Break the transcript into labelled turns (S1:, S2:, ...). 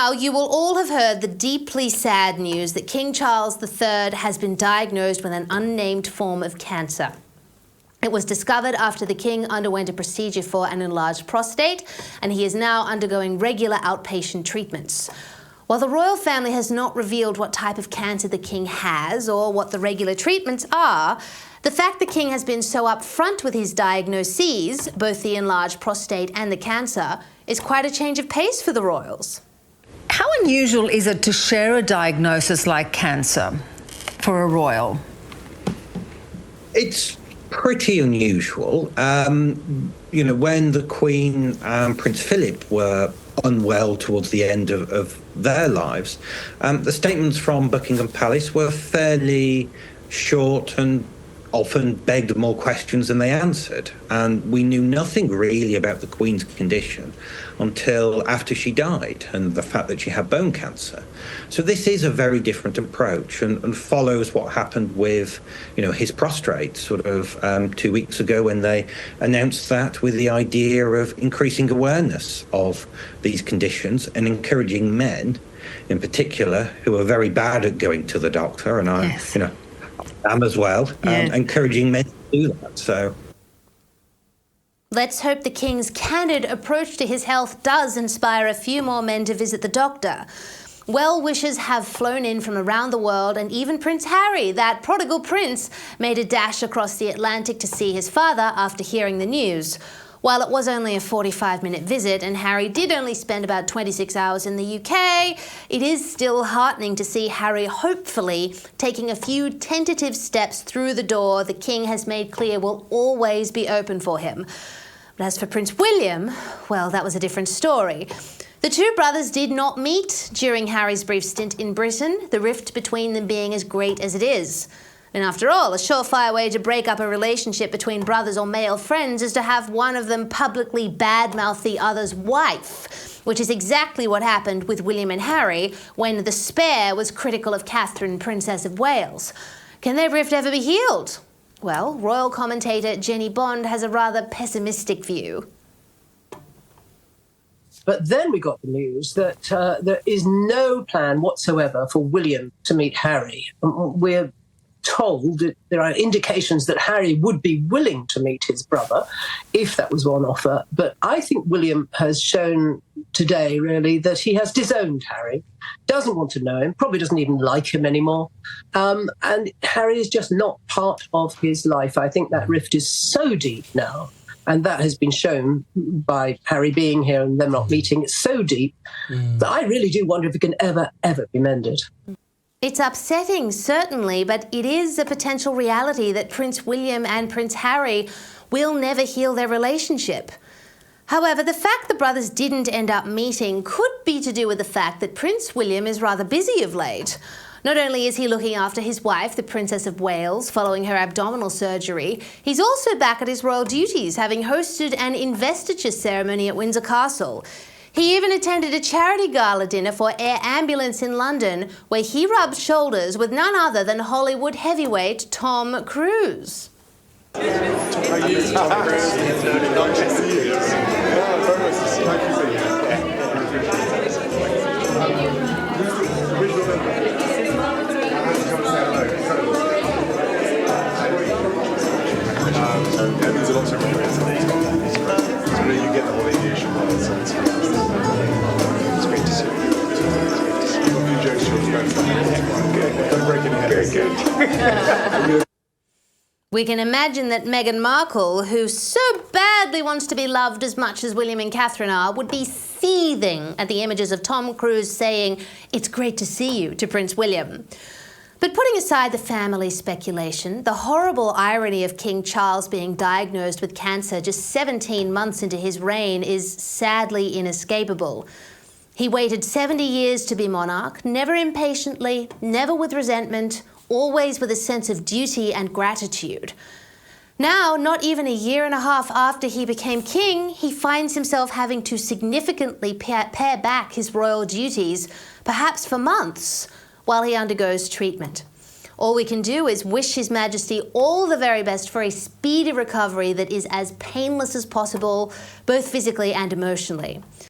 S1: now, you will all have heard the deeply sad news that King Charles III has been diagnosed with an unnamed form of cancer. It was discovered after the king underwent a procedure for an enlarged prostate, and he is now undergoing regular outpatient treatments. While the royal family has not revealed what type of cancer the king has or what the regular treatments are, the fact the king has been so upfront with his diagnoses, both the enlarged prostate and the cancer, is quite a change of pace for the royals.
S2: How unusual is it to share a diagnosis like cancer for a royal?
S3: It's pretty unusual. When the Queen and Prince Philip were unwell towards the end of their lives, the statements from Buckingham Palace were fairly short and often begged more questions than they answered. And we knew nothing really about the Queen's condition until after she died and the fact that she had bone cancer. So this is a very different approach and follows what happened with, his prostate sort of 2 weeks ago when they announced that with the idea of increasing awareness of these conditions and encouraging men in particular who are very bad at going to the doctor, and am as well, encouraging men to do that. So
S1: let's hope the king's candid approach to his health does inspire a few more men to visit the doctor. Well-wishers have flown in from around the world, and even Prince Harry, that prodigal prince, made a dash across the Atlantic to see his father after hearing the news. While it was only a 45-minute visit and Harry did only spend about 26 hours in the UK, it is still heartening to see Harry hopefully taking a few tentative steps through the door the king has made clear will always be open for him. But as for Prince William, well, that was a different story. The two brothers did not meet during Harry's brief stint in Britain, the rift between them being as great as it is. And after all, a surefire way to break up a relationship between brothers or male friends is to have one of them publicly badmouth the other's wife, which is exactly what happened with William and Harry when the Spare was critical of Catherine, Princess of Wales. Can their rift ever be healed? Well, royal commentator Jenny Bond has a rather pessimistic view.
S4: But then we got the news that there is no plan whatsoever for William to meet Harry. We're told that there are indications that Harry would be willing to meet his brother if that was on offer. But I think William has shown today, really, that he has disowned Harry, doesn't want to know him, probably doesn't even like him anymore. And Harry is just not part of his life. I think that rift is so deep now. And that has been shown by Harry being here and them not meeting. It's so deep that I really do wonder if it can ever be mended.
S1: It's upsetting, certainly, but it is a potential reality that Prince William and Prince Harry will never heal their relationship. However, the fact the brothers didn't end up meeting could be to do with the fact that Prince William is rather busy of late. Not only is he looking after his wife, the Princess of Wales, following her abdominal surgery, he's also back at his royal duties, having hosted an investiture ceremony at Windsor Castle. He even attended a charity gala dinner for Air Ambulance in London, where he rubbed shoulders with none other than Hollywood heavyweight Tom Cruise.
S5: That means a lot to me. So you get the whole aviation part. It's great to see you. A few jokes good. Don't break any heads. Good.
S1: We can imagine that Meghan Markle, who so badly wants to be loved as much as William and Catherine are, would be seething at the images of Tom Cruise saying, "It's great to see you," to Prince William. But putting aside the family speculation, the horrible irony of King Charles being diagnosed with cancer just 17 months into his reign is sadly inescapable. He waited 70 years to be monarch, never impatiently, never with resentment, always with a sense of duty and gratitude. Now, not even a year and a half after he became king, he finds himself having to significantly pare back his royal duties, perhaps for months, while he undergoes treatment. All we can do is wish His Majesty all the very best for a speedy recovery that is as painless as possible, both physically and emotionally.